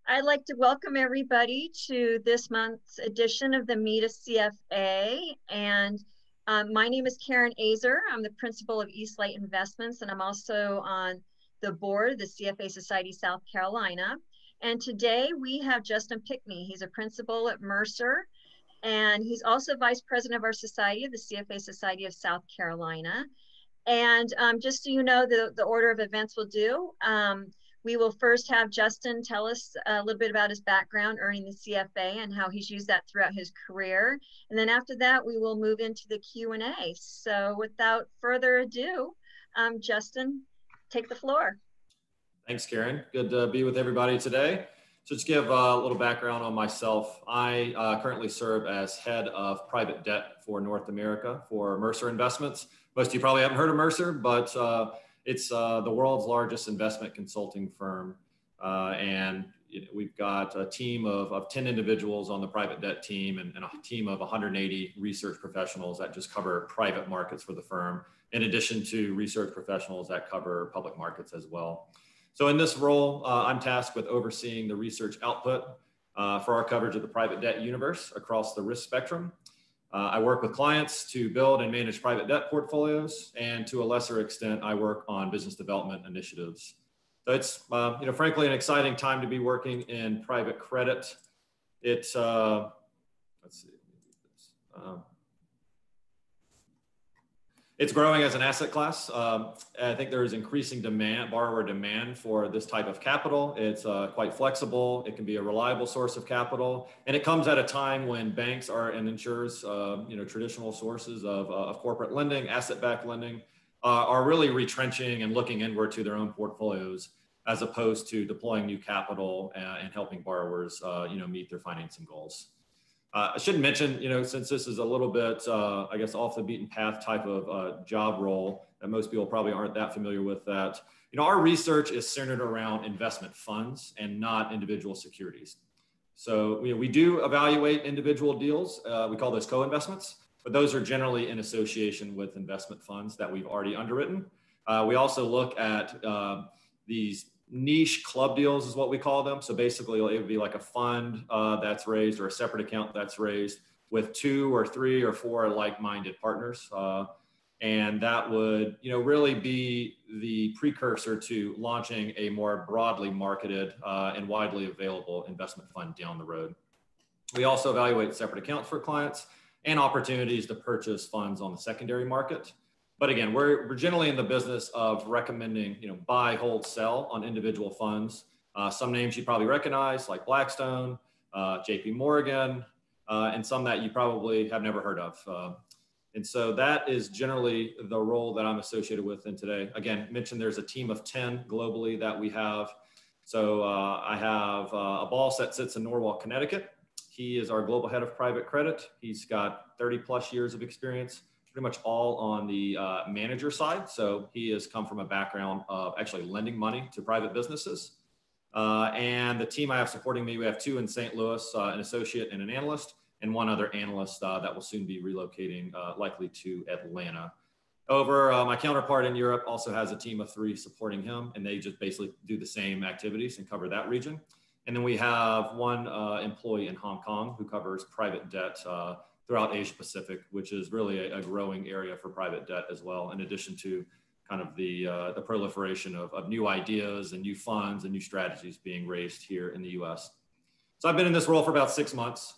I'd like to welcome everybody to this month's edition of the Meet a CFA. And my name is Karen Azer. I'm the principal of Eastlake Investments, and I'm also on the board of the CFA Society South Carolina. And today we have Justin Pinckney. He's a principal at Mercer, and he's also vice president of our society, the CFA Society of South Carolina. And just so you know, the order of events we'll do. We will first have Justin tell us a little bit about his background earning the CFA and how he's used that throughout his career. And then after that, we will move into the Q&A. So without further ado, Justin, take the floor. Thanks, Karen. Good to be with everybody today. So just give a little background on myself. I currently serve as head of private debt for North America for Mercer Investments. Most of you probably haven't heard of Mercer, but it's the world's largest investment consulting firm. And we've got a team of 10 individuals on the private debt team and a team of 180 research professionals that just cover private markets for the firm, in addition to research professionals that cover public markets as well. So in this role, I'm tasked with overseeing the research output for our coverage of the private debt universe across the risk spectrum. I work with clients to build and manage private debt portfolios, and to a lesser extent, I work on business development initiatives. So it's, frankly, an exciting time to be working in private credit. It's, let's see, it's growing as an asset class. I think there is increasing demand, borrower demand for this type of capital. It's quite flexible. It can be a reliable source of capital. And it comes at a time when banks and insurers, traditional sources of corporate lending, asset-backed lending, are really retrenching and looking inward to their own portfolios, as opposed to deploying new capital and helping borrowers, meet their financing goals. I should mention, since this is a little bit, I guess, off the beaten path type of job role that most people probably aren't that familiar with, that, our research is centered around investment funds and not individual securities. So we do evaluate individual deals. We call those co-investments, but those are generally in association with investment funds that we've already underwritten. We also look at these niche club deals is what we call them. So basically it would be like a fund that's raised, or a separate account that's raised, with 2 or 3 or 4 like-minded partners. And that would, really be the precursor to launching a more broadly marketed and widely available investment fund down the road. We also evaluate separate accounts for clients and opportunities to purchase funds on the secondary market. But again, we're generally in the business of recommending, buy, hold, sell on individual funds. Some names you probably recognize, like Blackstone, JP Morgan, and some that you probably have never heard of. And so that is generally the role that I'm associated with in today. Again, mentioned there's a team of 10 globally that we have. So I have a boss that sits in Norwalk, Connecticut. He is our global head of private credit. He's got 30 plus years of experience, pretty much all on the manager side. So he has come from a background of actually lending money to private businesses. And the team I have supporting me, we have 2 in St. Louis, an associate and an analyst, and 1 other analyst that will soon be relocating likely to Atlanta. My counterpart in Europe also has a team of 3 supporting him, and they just basically do the same activities and cover that region. And then we have 1 employee in Hong Kong who covers private debt throughout Asia Pacific, which is really a growing area for private debt as well, in addition to kind of the proliferation of new ideas and new funds and new strategies being raised here in the US. So I've been in this role for about 6 months.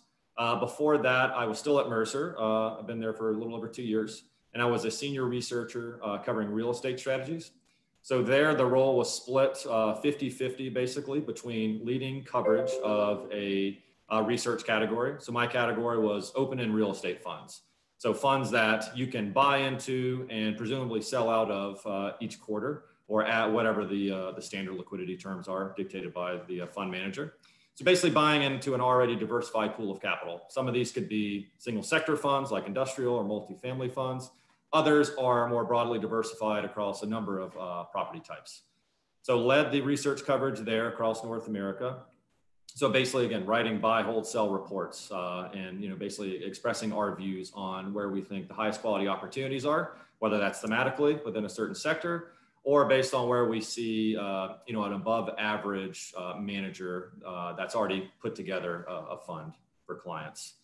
Before that, I was still at Mercer. I've been there for a little over 2 years, and I was a senior researcher covering real estate strategies. So there, the role was split 50-50 basically between leading coverage of a research category. So my category was open-end real estate funds. So funds that you can buy into and presumably sell out of each quarter, or at whatever the standard liquidity terms are dictated by the fund manager. So basically buying into an already diversified pool of capital. Some of these could be single sector funds like industrial or multifamily funds. Others are more broadly diversified across a number of property types. So led the research coverage there across North America. So basically, again, writing buy, hold, sell reports, and basically expressing our views on where we think the highest quality opportunities are, whether that's thematically within a certain sector, or based on where we see, an above average manager that's already put together a fund for clients.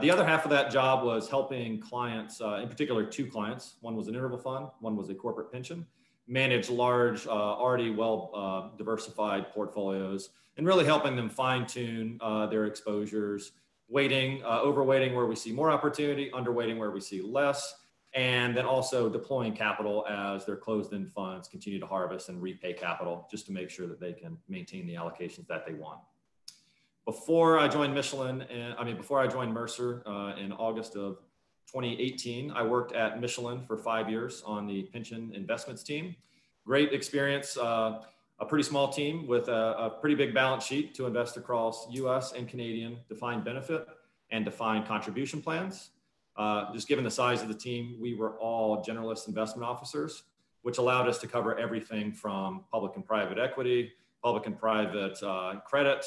The other half of that job was helping clients, in particular 2 clients. One was an interval fund, one was a corporate pension, manage large, already well diversified portfolios, and really helping them fine tune their exposures, weighting, overweighting where we see more opportunity, underweighting where we see less, and then also deploying capital as their closed-end funds continue to harvest and repay capital just to make sure that they can maintain the allocations that they want. Before I joined before I joined Mercer in August of 2018, I worked at Michelin for 5 years on the pension investments team. Great experience, a pretty small team with a pretty big balance sheet to invest across US and Canadian defined benefit and defined contribution plans. Just given the size of the team, we were all generalist investment officers, which allowed us to cover everything from public and private equity, public and private credit,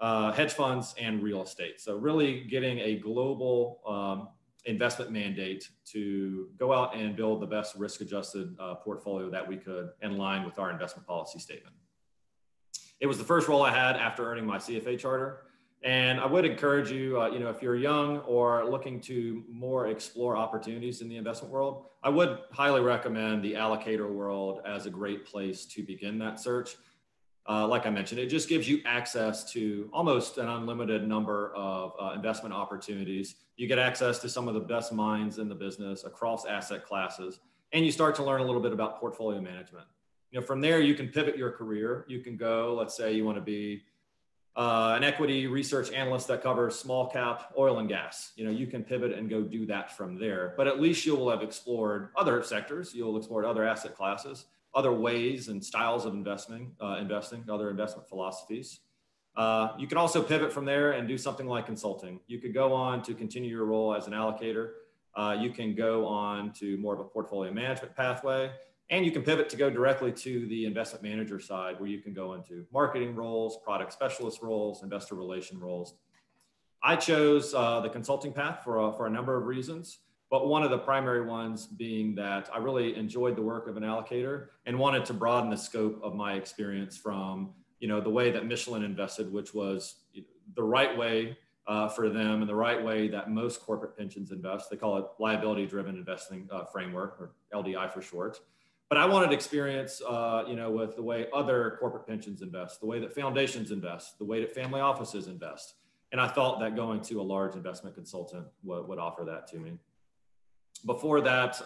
hedge funds, and real estate. So really getting a global investment mandate to go out and build the best risk-adjusted portfolio that we could in line with our investment policy statement. It was the first role I had after earning my CFA charter. And I would encourage you, if you're young or looking to more explore opportunities in the investment world, I would highly recommend the allocator world as a great place to begin that search. Like I mentioned, it just gives you access to almost an unlimited number of investment opportunities. You get access to some of the best minds in the business across asset classes, and you start to learn a little bit about portfolio management. From there, you can pivot your career. You can go, let's say you want to be an equity research analyst that covers small cap oil and gas. You can pivot and go do that from there. But at least you will have explored other sectors. You'll explore other asset classes, other ways and styles of investing, other investment philosophies. You can also pivot from there and do something like consulting. You could go on to continue your role as an allocator. You can go on to more of a portfolio management pathway. And you can pivot to go directly to the investment manager side, where you can go into marketing roles, product specialist roles, investor relation roles. I chose the consulting path for a number of reasons, but one of the primary ones being that I really enjoyed the work of an allocator and wanted to broaden the scope of my experience from the way that Michelin invested, which was the right way for them and the right way that most corporate pensions invest. They call it liability-driven investing framework, or LDI for short. But I wanted experience, with the way other corporate pensions invest, the way that foundations invest, the way that family offices invest. And I thought that going to a large investment consultant would offer that to me. Before that,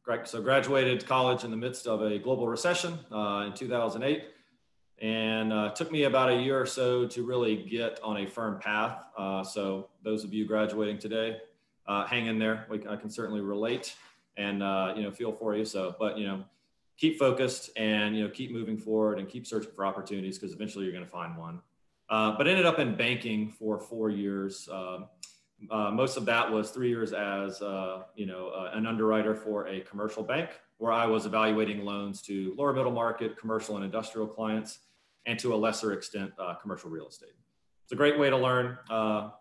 graduated college in the midst of a global recession in 2008. And it took me about a year or so to really get on a firm path. So those of you graduating today, hang in there. I can certainly relate. And, feel for you. But keep focused and, keep moving forward and keep searching for opportunities, because eventually you're going to find one. But ended up in banking for 4 years. Most of that was 3 years as, an underwriter for a commercial bank, where I was evaluating loans to lower middle market, commercial and industrial clients, and to a lesser extent, commercial real estate. It's a great way to learn.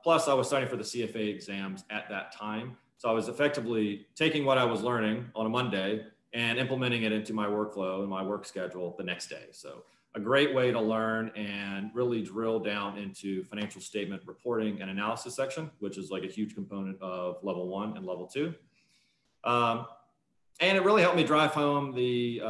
Plus, I was studying for the CFA exams at that time. So I was effectively taking what I was learning on a Monday and implementing it into my workflow and my work schedule the next day. So a great way to learn and really drill down into financial statement reporting and analysis section, which is like a huge component of level 1 and level 2. And it really helped me drive home the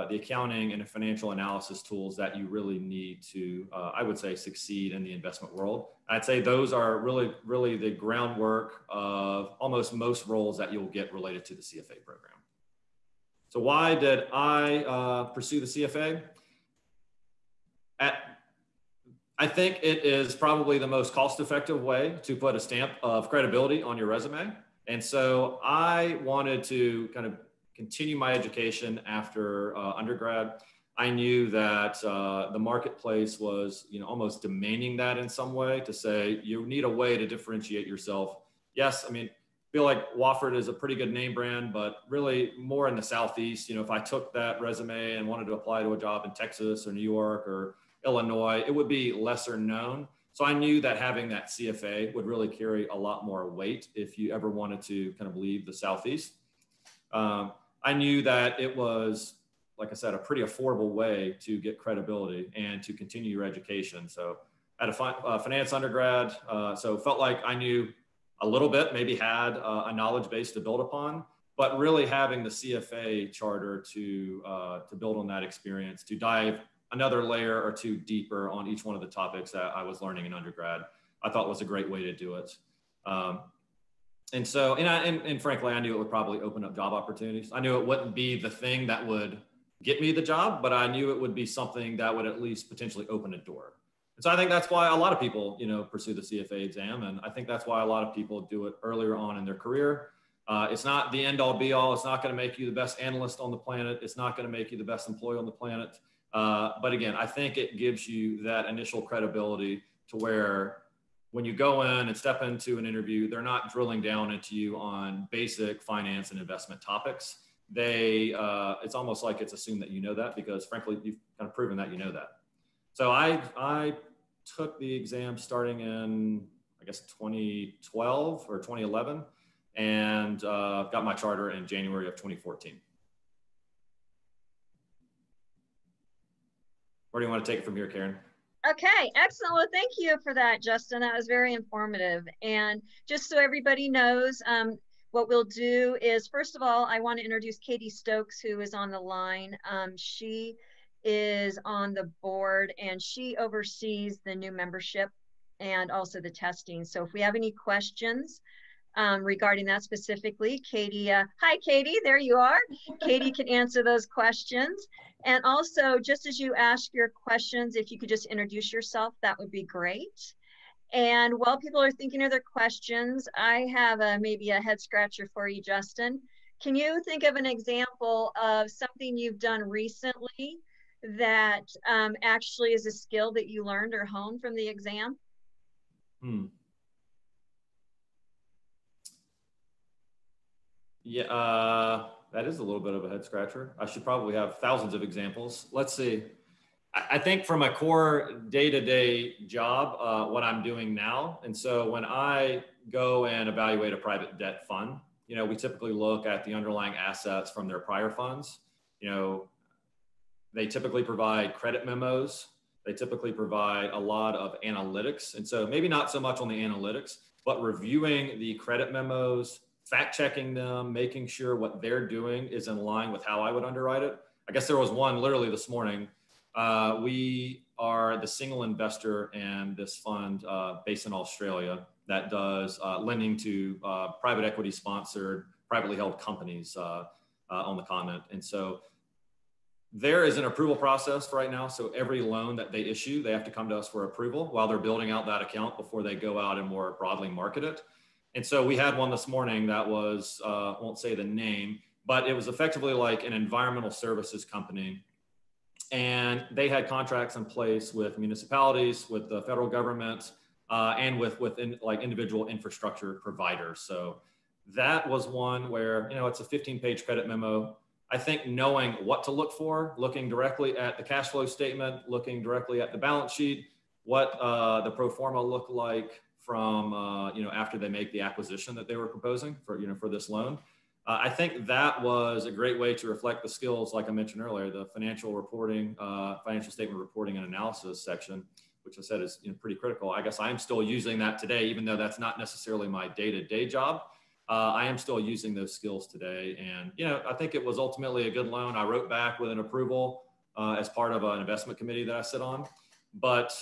accounting and the financial analysis tools that you really need to, I would say, succeed in the investment world. I'd say those are really, really the groundwork of almost most roles that you'll get related to the CFA program. So why did I pursue the CFA? I think it is probably the most cost-effective way to put a stamp of credibility on your resume. And so I wanted to kind of continue my education after undergrad. I knew that the marketplace was, almost demanding that in some way, to say you need a way to differentiate yourself. Yes, I feel like Wofford is a pretty good name brand, but really more in the Southeast. If I took that resume and wanted to apply to a job in Texas or New York or Illinois, it would be lesser known. So I knew that having that CFA would really carry a lot more weight if you ever wanted to kind of leave the Southeast. I knew that it was, like I said, a pretty affordable way to get credibility and to continue your education. So I had a finance undergrad, so felt like I knew a little bit, maybe had a knowledge base to build upon, but really having the CFA charter to build on that experience, to dive another layer or two deeper on each one of the topics that I was learning in undergrad, I thought was a great way to do it. And so, and frankly, I knew it would probably open up job opportunities. I knew it wouldn't be the thing that would get me the job, but I knew it would be something that would at least potentially open a door. And so I think that's why a lot of people, pursue the CFA exam. And I think that's why a lot of people do it earlier on in their career. It's not the end all be all. It's not going to make you the best analyst on the planet. It's not going to make you the best employee on the planet. But again, I think it gives you that initial credibility to where when you go in and step into an interview, they're not drilling down into you on basic finance and investment topics. It's almost like it's assumed that you know that, because frankly, you've kind of proven that you know that. So I took the exam starting in, I guess, 2012 or 2011, and got my charter in January of 2014. Where do you want to take it from here, Karen? Okay, excellent. Well, thank you for that, Justin. That was very informative. And just so everybody knows, what we'll do is, first of all, I want to introduce Katie Stokes, who is on the line. She is on the board and she oversees the new membership and also the testing. So if we have any questions regarding that specifically, Katie, hi, Katie, there you are. Katie can answer those questions. And also, just as you ask your questions, if you could just introduce yourself, that would be great. And while people are thinking of their questions, I have maybe a head scratcher for you, Justin. Can you think of an example of something you've done recently that actually is a skill that you learned or honed from the exam? Yeah, that is a little bit of a head scratcher. I should probably have thousands of examples. Let's see. I think from a core day-to-day job, what I'm doing now. And so when I go and evaluate a private debt fund, we typically look at the underlying assets from their prior funds. They typically provide credit memos. They typically provide a lot of analytics. And so maybe not so much on the analytics, but reviewing the credit memos, fact checking them, making sure what they're doing is in line with how I would underwrite it. I guess there was one literally this morning. We are the single investor in this fund based in Australia that does lending to private equity sponsored, privately held companies on the continent. And so there is an approval process right now. So every loan that they issue, they have to come to us for approval while they're building out that account before they go out and more broadly market it. And so we had one this morning that was, won't say the name, but it was effectively like an environmental services company. And they had contracts in place with municipalities, with the federal government, and with individual infrastructure providers. So that was one where, it's a 15-page credit memo. I think knowing what to look for, looking directly at the cash flow statement, looking directly at the balance sheet, what the pro forma looked like from, after they make the acquisition that they were proposing for this loan. I think that was a great way to reflect the skills, like I mentioned earlier, the financial reporting, financial statement reporting and analysis section, which I said is pretty critical. I guess I'm still using that today, even though that's not necessarily my day-to-day job. I am still using those skills today. And, I think it was ultimately a good loan. I wrote back with an approval as part of an investment committee that I sit on. But,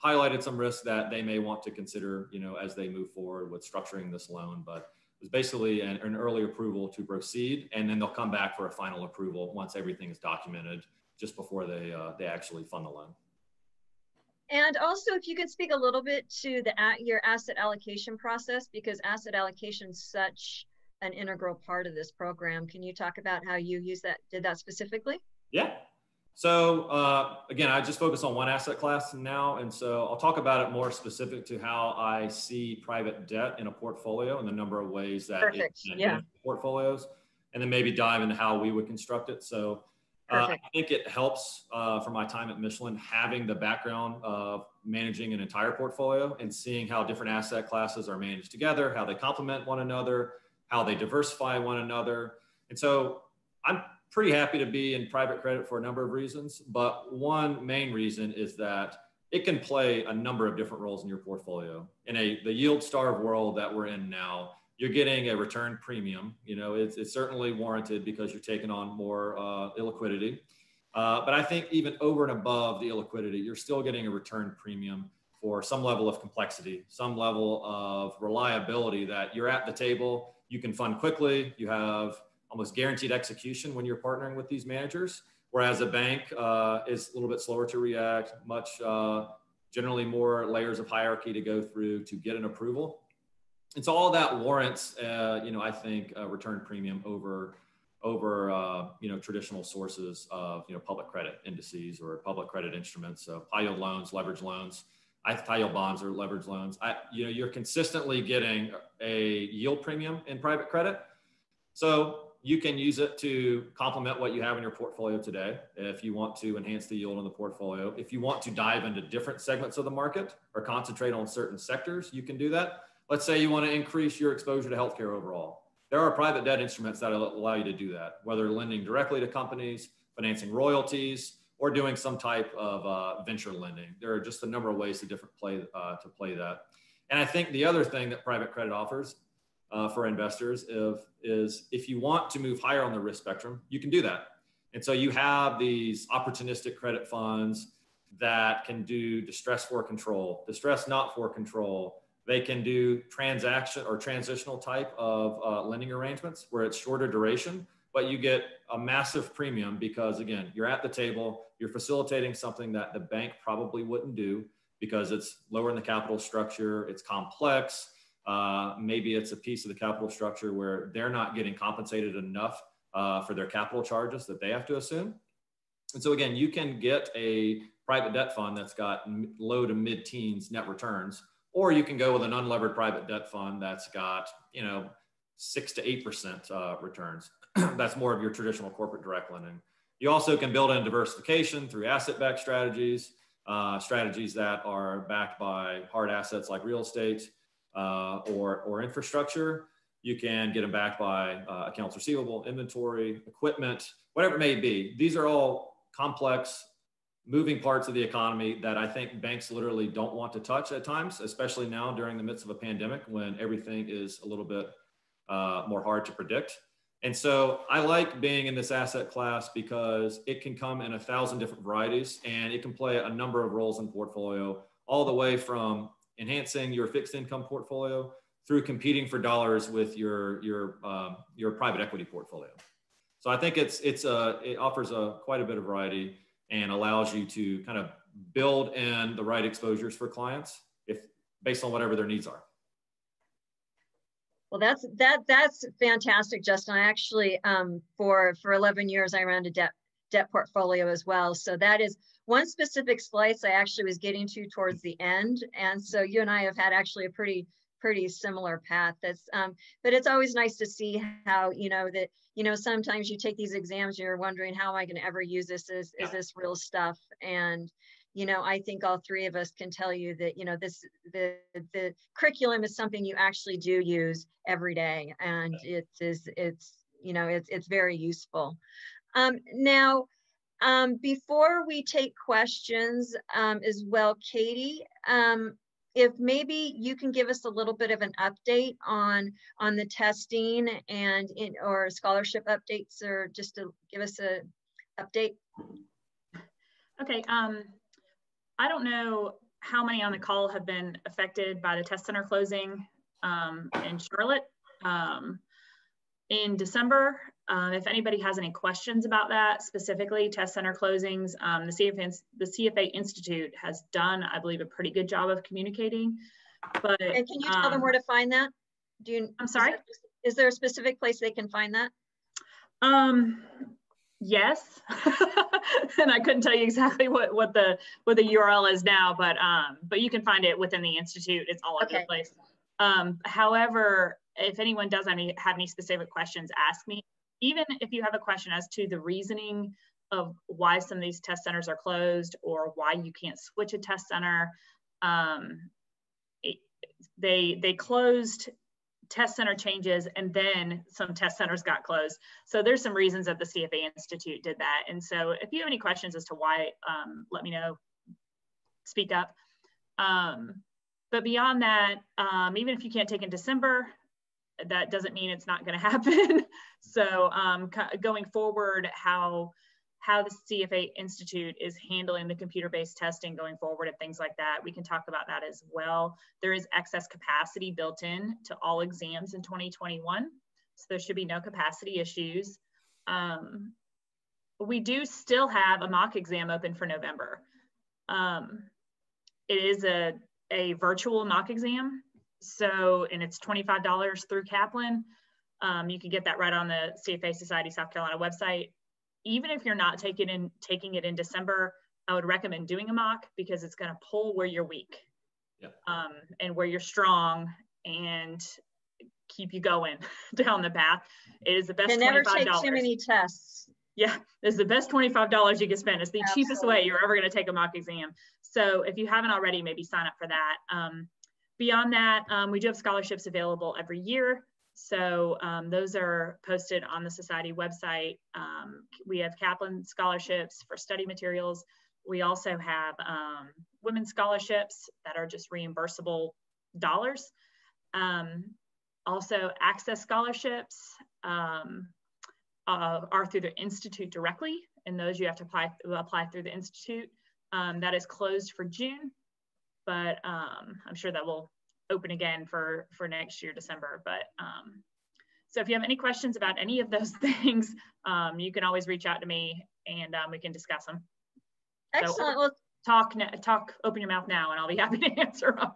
highlighted some risks that they may want to consider, as they move forward with structuring this loan. But it was basically an early approval to proceed, and then they'll come back for a final approval once everything is documented, just before they actually fund the loan. And also, if you could speak a little bit to your asset allocation process, because asset allocation is such an integral part of this program. Can you talk about how you did that specifically? Yeah. So again, I just focus on one asset class now. And so I'll talk about it more specific to how I see private debt in a portfolio and the number of ways that it can portfolios, and then maybe dive into how we would construct it. So I think it helps for my time at Michelin, having the background of managing an entire portfolio and seeing how different asset classes are managed together, how they complement one another, how they diversify one another. And so I'm pretty happy to be in private credit for a number of reasons, but one main reason is that it can play a number of different roles in your portfolio. In the yield starved world that we're in now, you're getting a return premium. You know, it's certainly warranted because you're taking on more illiquidity. But I think even over and above the illiquidity, you're still getting a return premium for some level of complexity, some level of reliability that you're at the table, you can fund quickly, you have almost guaranteed execution when you're partnering with these managers. Whereas a bank is a little bit slower to react, much generally more layers of hierarchy to go through to get an approval. And so all that warrants, I think a return premium over traditional sources of, public credit indices or public credit instruments. So high yield loans, leverage loans, high yield bonds or leverage loans. You're consistently getting a yield premium in private credit. So you can use it to complement what you have in your portfolio today. If you want to enhance the yield on the portfolio, if you want to dive into different segments of the market or concentrate on certain sectors, you can do that. Let's say you want to increase your exposure to healthcare overall. There are private debt instruments that allow you to do that, whether lending directly to companies, financing royalties, or doing some type of venture lending. There are just a number of ways to play that. And I think the other thing that private credit offers for investors is if you want to move higher on the risk spectrum, you can do that. And so you have these opportunistic credit funds that can do distress for control, distress not for control. They can do transaction or transitional type of lending arrangements where it's shorter duration, but you get a massive premium because, again, you're at the table, you're facilitating something that the bank probably wouldn't do because it's lower in the capital structure, it's complex. Maybe it's a piece of the capital structure where they're not getting compensated enough for their capital charges that they have to assume. And so again, you can get a private debt fund that's got low to mid-teens net returns, or you can go with an unlevered private debt fund that's got 6 to 8% returns. That's more of your traditional corporate direct lending. You also can build in diversification through asset-backed strategies, strategies that are backed by hard assets like real estate, or infrastructure. You can get them backed by accounts receivable, inventory, equipment, whatever it may be. These are all complex moving parts of the economy that I think banks literally don't want to touch at times, especially now during the midst of a pandemic when everything is a little bit more hard to predict. And so I like being in this asset class because it can come in 1,000 different varieties and it can play a number of roles in portfolio, all the way from enhancing your fixed income portfolio through competing for dollars with your private equity portfolio. So I think it offers quite a bit of variety and allows you to kind of build in the right exposures for clients based on whatever their needs are. Well, that's fantastic, Justin. I actually for 11 years I ran a debt portfolio as well. So that is one specific slice I actually was getting to towards the end. And so you and I have had actually a pretty similar path. But it's always nice to see how, sometimes you take these exams and you're wondering, how am I going to ever use this? Is this real stuff? And, I think all three of us can tell you that, the curriculum is something you actually do use every day. And it's very useful. Now, before we take questions as well, Katie, if maybe you can give us a little bit of an update on the testing or scholarship updates, or just to give us a update. Okay. I don't know how many on the call have been affected by the test center closing in Charlotte in December. If anybody has any questions about that, specifically test center closings, the CFA Institute has done, I believe, a pretty good job of communicating. But and can you tell them where to find that? I'm sorry? Is there a specific place they can find that? Yes, and I couldn't tell you exactly what the URL is now, but you can find it within the Institute. It's all over the place. However, if anyone does have any specific questions, ask me. Even if you have a question as to the reasoning of why some of these test centers are closed or why you can't switch a test center, they closed test center changes, and then some test centers got closed. So there's some reasons that the CFA Institute did that. And so if you have any questions as to why, let me know, speak up. But beyond that, even if you can't take in December, that doesn't mean it's not going to happen. So going forward, how the CFA Institute is handling the computer-based testing going forward and things like that, we can talk about that as well. There is excess capacity built in to all exams in 2021, so there should be no capacity issues. We do still have a mock exam open for November. It is a virtual mock exam, and it's $25 through Kaplan. You can get that right on the CFA Society South Carolina website. Even if you're not taking it in December, I would recommend doing a mock because it's going to pull where you're weak. Yep. And where you're strong and keep you going down the path. It is the best $25. You never take too many tests. Yeah, it's the best $25 you can spend. It's the Absolutely. cheapest way you're ever going to take a mock exam. So if you haven't already, maybe sign up for that. Beyond that, we do have scholarships available every year. So those are posted on the Society website. We have Kaplan Scholarships for study materials. We also have women's scholarships that are just reimbursable dollars. Also, access scholarships are through the Institute directly, and those you have to apply through the Institute. That is closed for June, but I'm sure that will open again for next year, December. But so if you have any questions about any of those things, you can always reach out to me and we can discuss them. Excellent. So, open your mouth now and I'll be happy to answer them.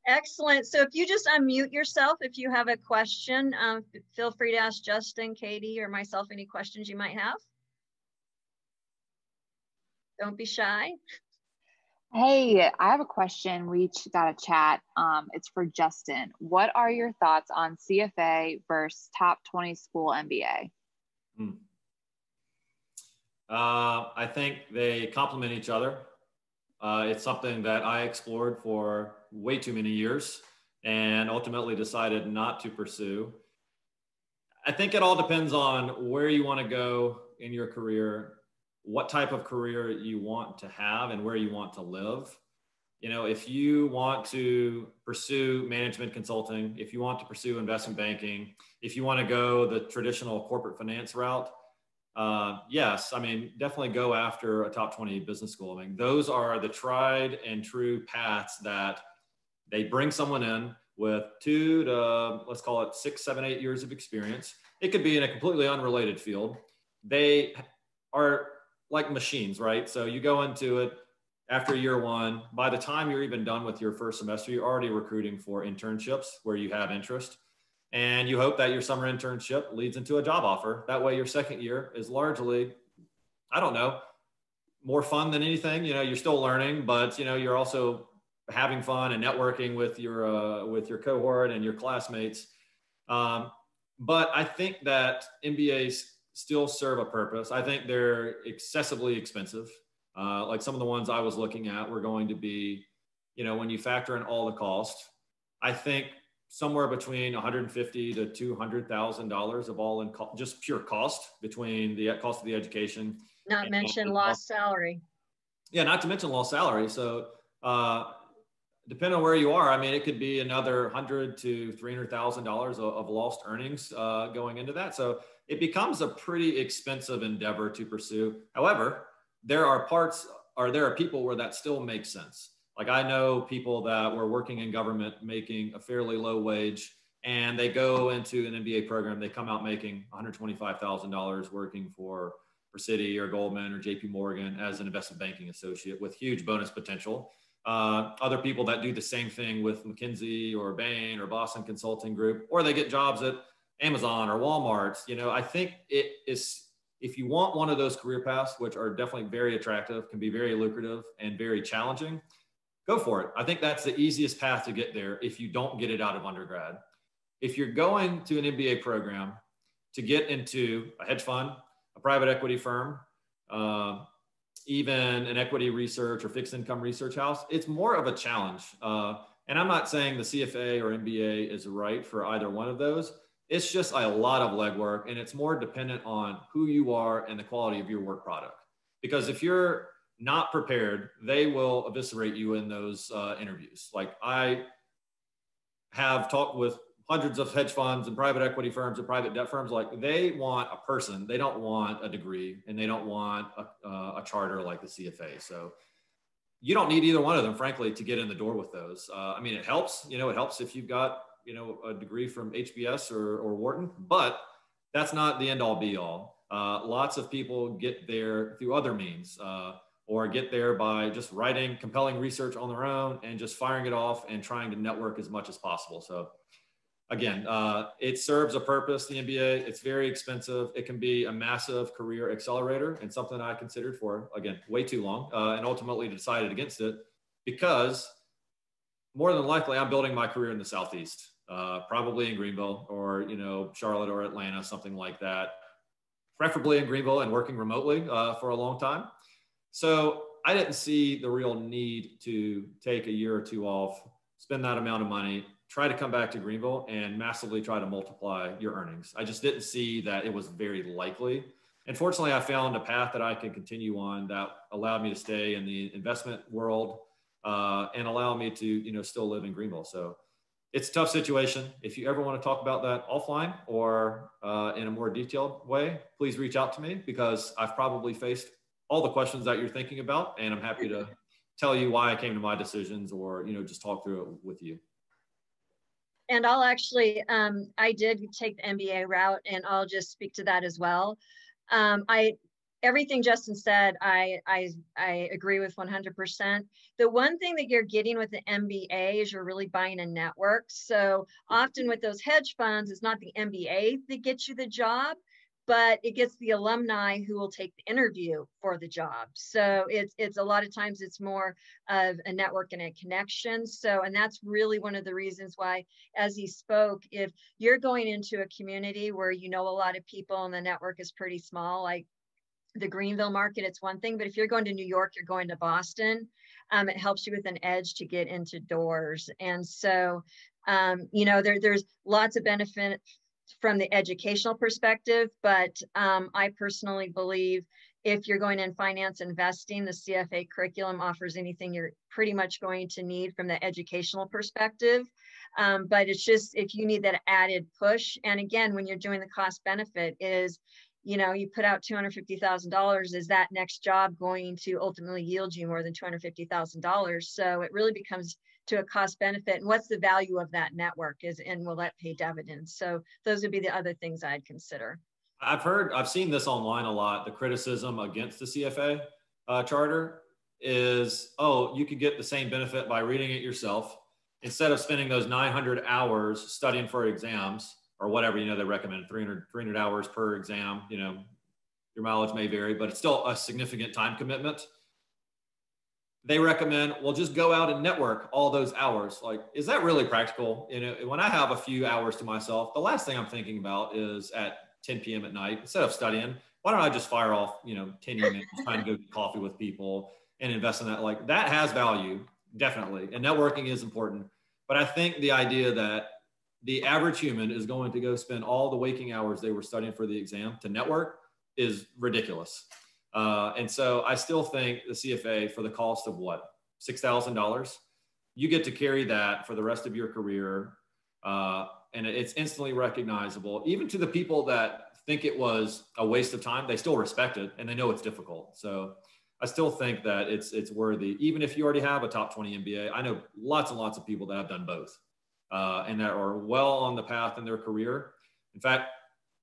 Excellent. So if you just unmute yourself, if you have a question, feel free to ask Justin, Katie, or myself any questions you might have. Don't be shy. Hey, I have a question. We got a chat. It's for Justin. What are your thoughts on CFA versus top 20 school MBA? I think they complement each other. It's something that I explored for way too many years and ultimately decided not to pursue. I think it all depends on where you want to go in your career, what type of career you want to have, and where you want to live. You know, if you want to pursue management consulting, if you want to pursue investment banking, if you want to go the traditional corporate finance route, yes, I mean, definitely go after a top 20 business school. I mean, those are the tried and true paths that they bring someone in with 2 to, let's call it 6, 7, 8 years of experience. It could be in a completely unrelated field. They are like machines, right? So you go into it after year one. By the time you're even done with your first semester, you're already recruiting for internships where you have interest. And you hope that your summer internship leads into a job offer. That way your second year is largely, I don't know, more fun than anything. You know, you're still learning, but you know, you're also having fun and networking with your cohort and your classmates. But I think that MBAs still serve a purpose. I think they're excessively expensive. Like some of the ones I was looking at were going to be, you know, when you factor in all the cost, I think somewhere between $150,000 to $200,000 of all in just pure cost between the cost of the education. Not mention lost salary. Yeah, not to mention lost salary. So depending on where you are, I mean, it could be another $100,000 to $300,000 of lost earnings going into that. So it becomes a pretty expensive endeavor to pursue. However, there are people where that still makes sense. Like I know people that were working in government making a fairly low wage and they go into an MBA program, they come out making $125,000 working for Citi or Goldman or JP Morgan as an investment banking associate with huge bonus potential. Other people that do the same thing with McKinsey or Bain or Boston Consulting Group, or they get jobs at Amazon or Walmart. You know, I think it is, if you want one of those career paths, which are definitely very attractive, can be very lucrative and very challenging, go for it. I think that's the easiest path to get there if you don't get it out of undergrad. If you're going to an MBA program to get into a hedge fund, a private equity firm, even an equity research or fixed income research house, it's more of a challenge And I'm not saying the CFA or MBA is right for either one of those. It's just a lot of legwork, and it's more dependent on who you are and the quality of your work product. Because if you're not prepared, they will eviscerate you in those interviews. Like, I have talked with hundreds of hedge funds and private equity firms and private debt firms. Like, they want a person, they don't want a degree, and they don't want a charter like the CFA. So you don't need either one of them, frankly, to get in the door with those. I mean, it helps, it helps if you've got, a degree from HBS or Wharton, but that's not the end all be all. Lots of people get there through other means, or get there by just writing compelling research on their own and just firing it off and trying to network as much as possible. So again, it serves a purpose, the MBA. It's very expensive. It can be a massive career accelerator, and something I considered for, again, way too long, and ultimately decided against it because more than likely I'm building my career in the Southeast, probably in Greenville or, Charlotte or Atlanta, something like that, preferably in Greenville and working remotely for a long time. So I didn't see the real need to take a year or two off, spend that amount of money, try to come back to Greenville and massively try to multiply your earnings. I just didn't see that it was very likely. And fortunately, I found a path that I could continue on that allowed me to stay in the investment world and allow me to, still live in Greenville. So it's a tough situation. If you ever want to talk about that offline or in a more detailed way, please reach out to me, because I've probably faced all the questions that you're thinking about, and I'm happy to tell you why I came to my decisions or, just talk through it with you. And I'll actually, I did take the MBA route, and I'll just speak to that as well. Everything Justin said, I agree with 100%. The one thing that you're getting with the MBA is you're really buying a network. So often with those hedge funds, it's not the MBA that gets you the job, but it gets the alumni who will take the interview for the job. So it's a lot of times it's more of a network and a connection. So, and that's really one of the reasons why, as he spoke, if you're going into a community where a lot of people and the network is pretty small, like the Greenville market, it's one thing, but if you're going to New York, you're going to Boston, it helps you with an edge to get into doors. And so, there's lots of benefit from the educational perspective, but I personally believe if you're going in finance investing, the CFA curriculum offers anything you're pretty much going to need from the educational perspective. But it's just, if you need that added push, and again, when you're doing the cost benefit is, you put out $250,000, is that next job going to ultimately yield you more than $250,000? So it really becomes to a cost benefit, and what's the value of that network and will that pay dividends? So those would be the other things I'd consider. I've seen this online a lot. The criticism against the CFA charter is, you could get the same benefit by reading it yourself instead of spending those 900 hours studying for exams or whatever, they recommend 300 hours per exam. Your mileage may vary, but it's still a significant time commitment. They recommend, well, just go out and network all those hours. Like, is that really practical? When I have a few hours to myself, the last thing I'm thinking about is at 10 p.m. at night, instead of studying, why don't I just fire off, 10 emails, trying to go get coffee with people and invest in that? Like, that has value, definitely. And networking is important. But I think the idea that the average human is going to go spend all the waking hours they were studying for the exam to network is ridiculous. And so I still think the CFA, for the cost of what, $6,000, you get to carry that for the rest of your career. And it's instantly recognizable. Even to the people that think it was a waste of time, they still respect it and they know it's difficult. So I still think that it's worthy. Even if you already have a top 20 MBA, I know lots and lots of people that have done both and that are well on the path in their career. In fact,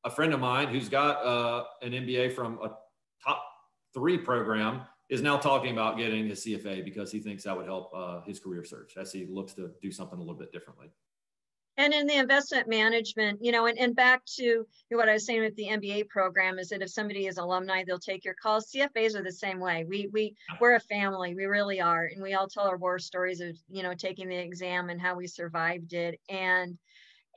a friend of mine who's got an MBA from a top 3 program is now talking about getting his CFA because he thinks that would help his career search as he looks to do something a little bit differently. And in the investment management, and back to what I was saying with the MBA program is that if somebody is alumni, they'll take your calls. CFAs are the same way. We're a family, we really are. And we all tell our war stories of, taking the exam and how we survived it. And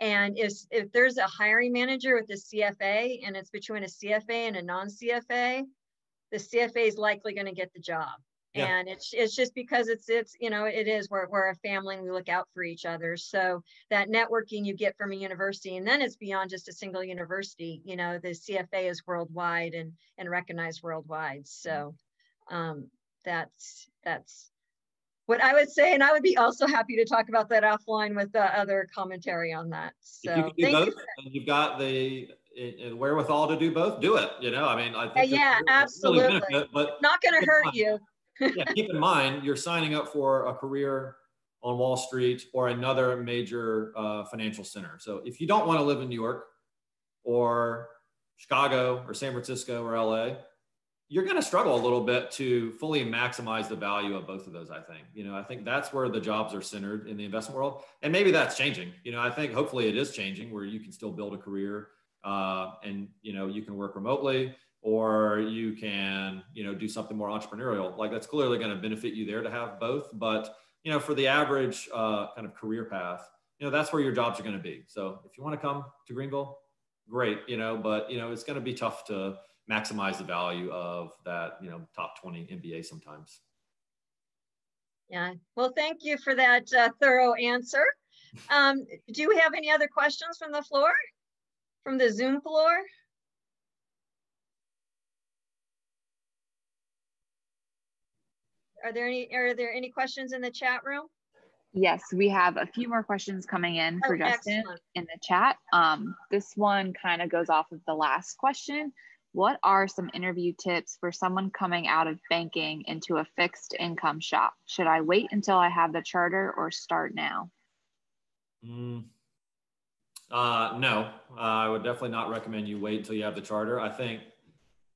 if there's a hiring manager with a CFA and it's between a CFA and a non-CFA, the CFA is likely going to get the job. Yeah. And it's just because it's you know, it is, we're a family and we look out for each other. So that networking you get from a university, and then it's beyond just a single university. You know, the CFA is worldwide and recognized worldwide. So that's what I would say, and I would be also happy to talk about that offline with the other commentary on that. So if you can do thank both, you. and you've got the wherewithal to do both, do it. You know, I mean, I think Yeah, it's really absolutely. benefit, but Not going to keep in hurt mind- you. yeah, keep in mind, you're signing up for a career on Wall Street or another major financial center. So if you don't want to live in New York or Chicago or San Francisco or LA, you're going to struggle a little bit to fully maximize the value of both of those, I think. You know, I think that's where the jobs are centered in the investment world. And maybe that's changing. You know, I think hopefully it is changing where you can still build a career and, you know, you can work remotely, or you can, you know, do something more entrepreneurial. Like that's clearly going to benefit you there to have both. But, you know, for the average kind of career path, you know, that's where your jobs are going to be. So if you want to come to Greenville, great, you know, but, you know, it's going to be tough to maximize the value of that, you know, top 20 MBA sometimes. Yeah. Well, thank you for that thorough answer. Do we have any other questions from the floor? From the Zoom floor? Are there any questions in the chat room? Yes, we have a few more questions coming in for Justin excellent. in the chat. This one kind of goes off of the last question. What are some interview tips for someone coming out of banking into a fixed income shop? Should I wait until I have the charter or start now? No, I would definitely not recommend you wait until you have the charter. I think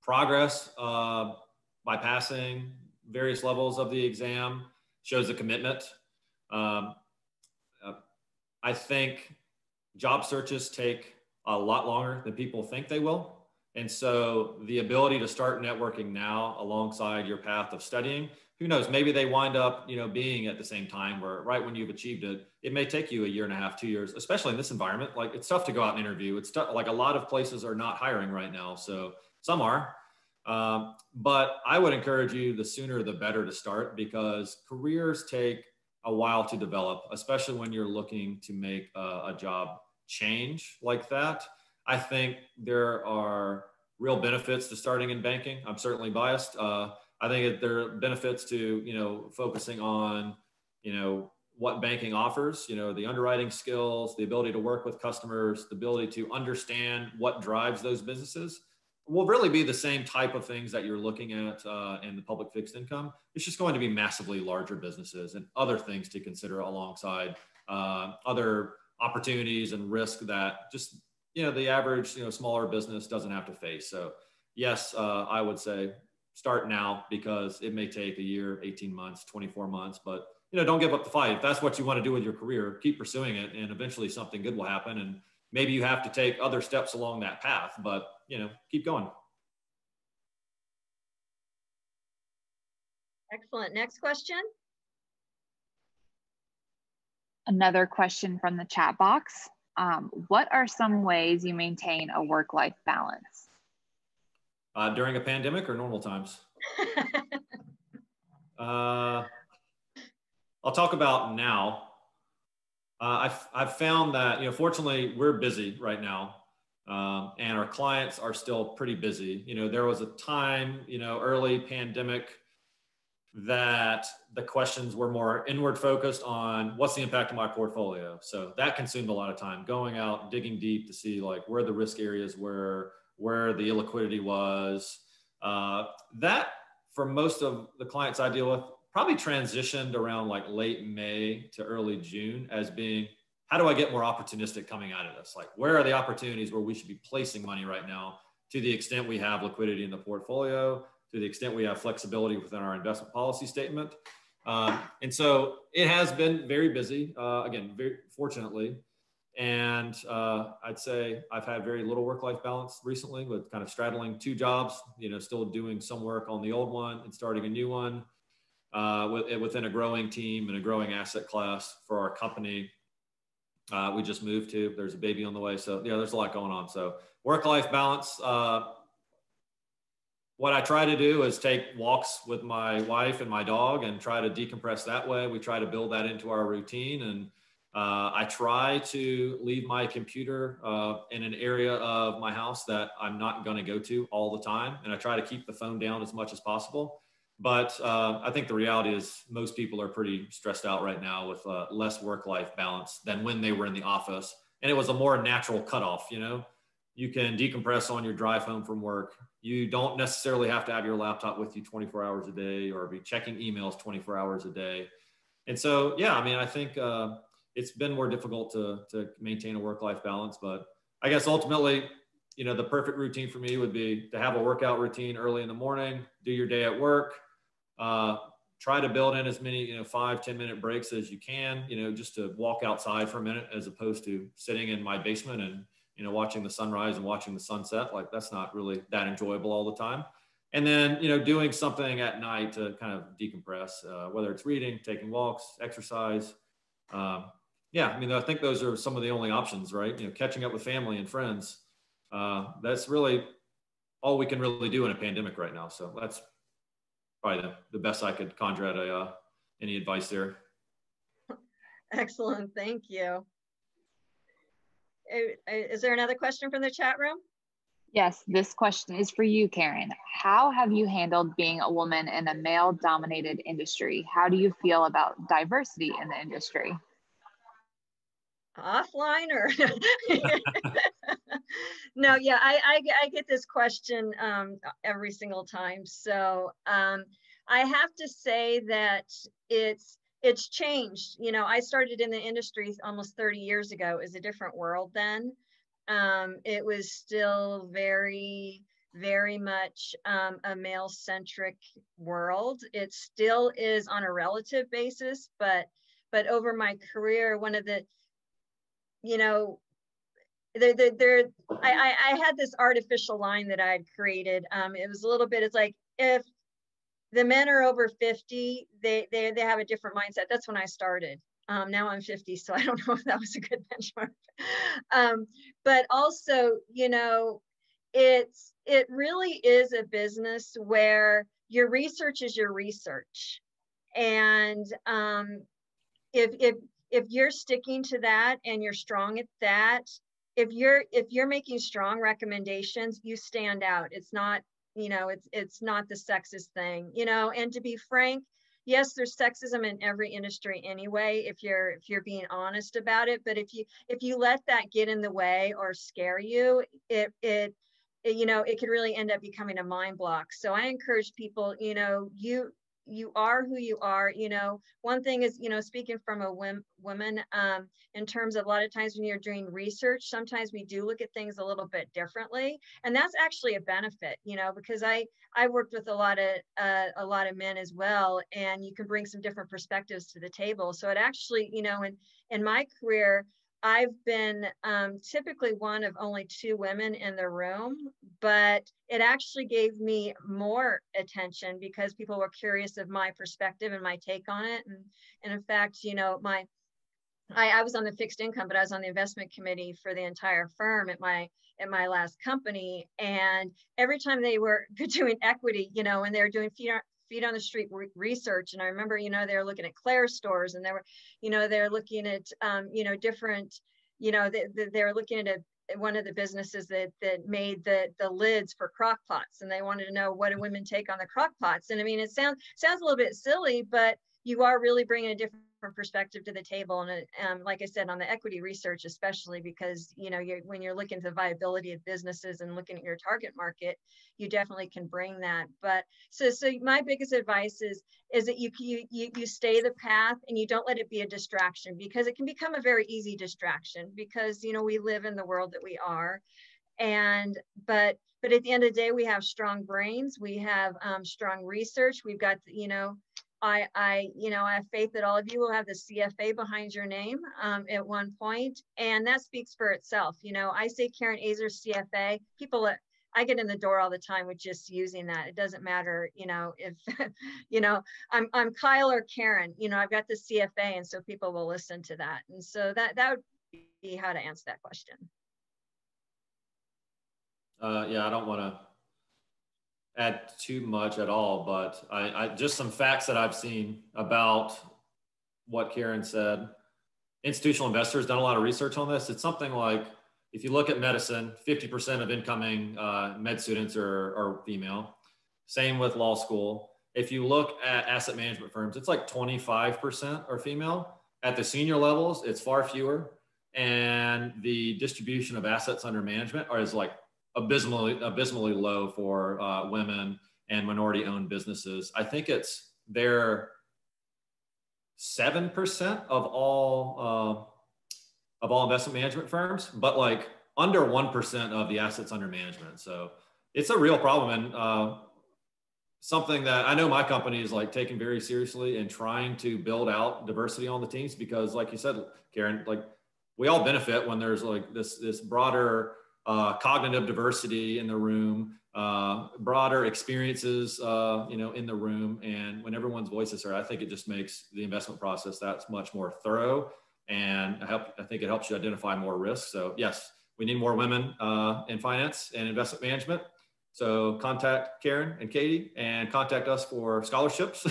progress by passing various levels of the exam shows a commitment. I think job searches take a lot longer than people think they will. And so the ability to start networking now alongside your path of studying, who knows, maybe they wind up, you know, being at the same time where right when you've achieved it, it may take you a year and a half, 2 years, especially in this environment. Like it's tough to go out and interview. It's tough, like a lot of places are not hiring right now. So some are, but I would encourage you the sooner the better to start, because careers take a while to develop, especially when you're looking to make a job change like that. I think there are real benefits to starting in banking. I'm certainly biased. I think there are benefits to, you know, focusing on, you know, what banking offers, you know, the underwriting skills, the ability to work with customers, the ability to understand what drives those businesses will really be the same type of things that you're looking at in the public fixed income. It's just going to be massively larger businesses and other things to consider alongside other opportunities and risk that just, you know, the average, you know, smaller business doesn't have to face. So yes, I would say start now, because it may take a year, 18 months, 24 months, but, you know, don't give up the fight. If that's what you want to do with your career, keep pursuing it, and eventually something good will happen. And maybe you have to take other steps along that path, but, you know, keep going. Excellent. Next question. Another question from the chat box. What are some ways you maintain a work-life balance? During a pandemic or normal times? I'll talk about now. I've found that, you know, fortunately we're busy right now, and our clients are still pretty busy. You know, there was a time, you know, early pandemic that the questions were more inward focused on what's the impact of my portfolio. So that consumed a lot of time going out, digging deep to see like where the risk areas were, where the illiquidity was. That for most of the clients I deal with probably transitioned around like late May to early June as being, how do I get more opportunistic coming out of this? Like, where are the opportunities where we should be placing money right now to the extent we have liquidity in the portfolio, to the extent we have flexibility within our investment policy statement. And so it has been very busy, again, very fortunately. And I'd say I've had very little work-life balance recently with kind of straddling two jobs, you know, still doing some work on the old one and starting a new one within a growing team and a growing asset class for our company. We just moved to, there's a baby on the way. So yeah, there's a lot going on. So work-life balance, what I try to do is take walks with my wife and my dog and try to decompress that way. We try to build that into our routine. And I try to leave my computer in an area of my house that I'm not going to go to all the time. And I try to keep the phone down as much as possible. But I think the reality is most people are pretty stressed out right now with less work-life balance than when they were in the office. And it was a more natural cutoff, you know? You can decompress on your drive home from work. You don't necessarily have to have your laptop with you 24 hours a day or be checking emails 24 hours a day. And so, yeah, I mean, I think it's been more difficult to maintain a work-life balance, but I guess ultimately, you know, the perfect routine for me would be to have a workout routine early in the morning, do your day at work, try to build in as many, you know, 5-10 minute breaks as you can, you know, just to walk outside for a minute as opposed to sitting in my basement and, you know, watching the sunrise and watching the sunset. Like that's not really that enjoyable all the time. And then, you know, doing something at night to kind of decompress, whether it's reading, taking walks, exercise. Yeah, I mean, I think those are some of the only options, right? You know, catching up with family and friends. That's really all we can really do in a pandemic right now. So that's probably the best I could conjure at any advice there. Excellent, thank you. Is there another question from the chat room? Yes, this question is for you, Karen. How have you handled being a woman in a male-dominated industry? How do you feel about diversity in the industry? Offline or no? Yeah, I get this question every single time. So I have to say that it's changed. You know, I started in the industry almost 30 years ago. It was a different world then. It was still very much a male-centric world. It still is on a relative basis, but over my career, one of the, you know, I had this artificial line that I had created. It was a little bit, it's like, if the men are over 50, they have a different mindset. That's when I started. Now I'm 50, so I don't know if that was a good benchmark. But also, you know, it really is a business where your research is your research. And if you're sticking to that and you're strong at that, if you're making strong recommendations, you stand out. It's not, you know, it's not the sexist thing, you know. And to be frank, yes, there's sexism in every industry anyway, if you're being honest about it. But if you let that get in the way or scare you, it you know, it could really end up becoming a mind block. So I encourage people, you know, you are who you are. You know, one thing is, you know, speaking from a woman, in terms of a lot of times when you're doing research, sometimes we do look at things a little bit differently, and that's actually a benefit, you know, because I worked with a lot of men as well, and you can bring some different perspectives to the table. So it actually, you know, in my career, I've been typically one of only 2 women in the room, but it actually gave me more attention because people were curious of my perspective and my take on it. And in fact, you know, I was on the fixed income, but I was on the investment committee for the entire firm at my last company. And every time they were doing equity, you know, and they were doing feet on the street research. And I remember, you know, they were looking at Claire's stores, and they were, you know, they're looking at, you know, different, you know, they're looking at one of the businesses that made the lids for crock pots, and they wanted to know, what do women take on the crock pots? And I mean, it sounds a little bit silly, but you are really bringing a different perspective to the table. And like I said, on the equity research, especially because, you know, when you're looking at the viability of businesses and looking at your target market, you definitely can bring that. But so my biggest advice is that you stay the path and you don't let it be a distraction, because it can become a very easy distraction, because, you know, we live in the world that we are. And but at the end of the day, we have strong brains, we have strong research, we've got, you know, I have faith that all of you will have the CFA behind your name at one point, and that speaks for itself. You know, I say Karen Azer CFA, people, I get in the door all the time with just using that. It doesn't matter, you know, if, you know, I'm Kyle or Karen, you know, I've got the CFA, and so people will listen to that. And so that would be how to answer that question. Yeah, I don't want to add too much at all, but I just some facts that I've seen about what Karen said. Institutional investors done a lot of research on this. It's something like, if you look at medicine, 50% of incoming med students are female. Same with law school. If you look at asset management firms, it's like 25% are female. At the senior levels, it's far fewer. And the distribution of assets under management is like abysmally low for women and minority owned businesses. I think they're 7% of all investment management firms, but like under 1% of the assets under management. So it's a real problem, and something that I know my company is like taking very seriously and trying to build out diversity on the teams, because like you said, Karen, like we all benefit when there's like this broader cognitive diversity in the room, broader experiences, in the room. And when everyone's voices are, I think it just makes the investment process that much more thorough. And I think it helps you identify more risks. So yes, we need more women in finance and investment management. So contact Karen and Katie, and contact us for scholarships.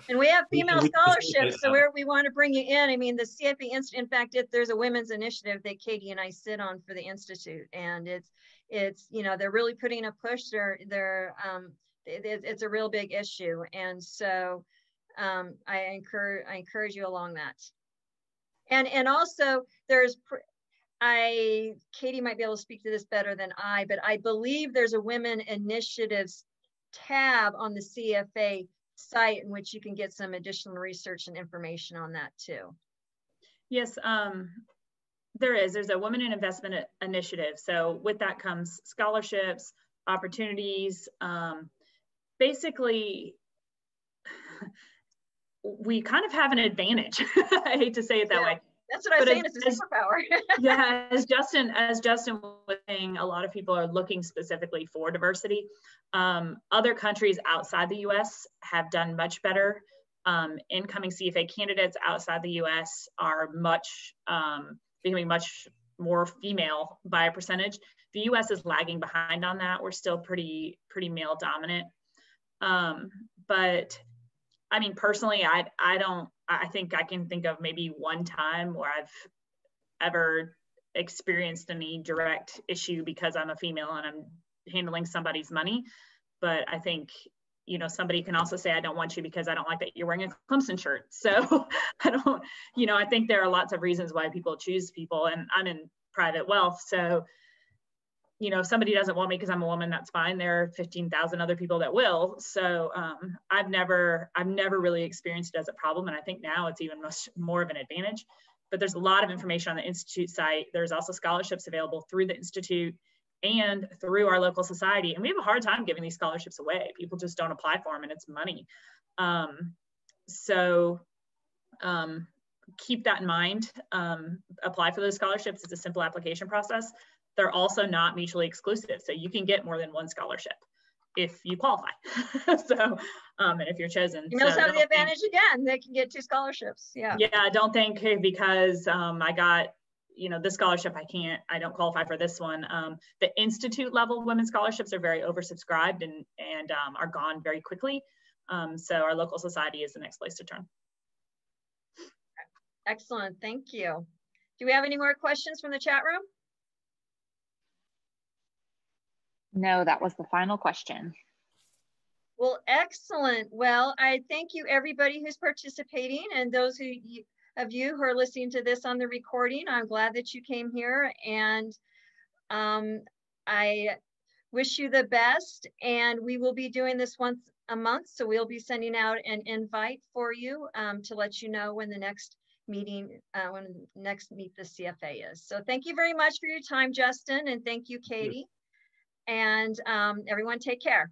And we have female scholarships, so we want to bring you in. I mean, the CFA Institute, in fact, there's a women's initiative that Katie and I sit on for the Institute, and it's they're really putting a push. It's a real big issue, and so I encourage you along that. And also Katie might be able to speak to this better than I, but I believe there's a women initiatives tab on the CFA site in which you can get some additional research and information on that too. Yes, there's a women in investment initiative. So with that comes scholarships, opportunities. Basically, we kind of have an advantage. I hate to say it that way. That's what I'm saying. It's a superpower. Yeah, as Justin was saying, a lot of people are looking specifically for diversity. Other countries outside the U.S. have done much better. Incoming CFA candidates outside the U.S. are becoming much more female by a percentage. The U.S. is lagging behind on that. We're still pretty male dominant. But I mean, personally, I think I can think of maybe one time where I've ever experienced any direct issue because I'm a female and I'm handling somebody's money. But I think, somebody can also say, I don't want you because I don't like that you're wearing a Clemson shirt. So I think there are lots of reasons why people choose people, and I'm in private wealth. So, if somebody doesn't want me because I'm a woman, that's fine. There are 15,000 other people that will. So I've never really experienced it as a problem. And I think now it's even much more of an advantage. But there's a lot of information on the Institute site. There's also scholarships available through the Institute and through our local society. And we have a hard time giving these scholarships away. People just don't apply for them, and it's money. So keep that in mind. Apply for those scholarships. It's a simple application process. They're also not mutually exclusive. So you can get more than one scholarship if you qualify. So, and if you're chosen. You also have the advantage again, they can get 2 scholarships. Yeah. Yeah, don't think because I got, this scholarship, I don't qualify for this one. The Institute level women's scholarships are very oversubscribed and are gone very quickly. So our local society is the next place to turn. Excellent, thank you. Do we have any more questions from the chat room? No, that was the final question. Well, excellent. Well, I thank you everybody who's participating, and those of you who are listening to this on the recording. I'm glad that you came here, and I wish you the best. And we will be doing this once a month, so we'll be sending out an invite for you to let you know when the next meeting, when next Meet the CFA is. So thank you very much for your time, Justin, and thank you, Katie. And everyone take care.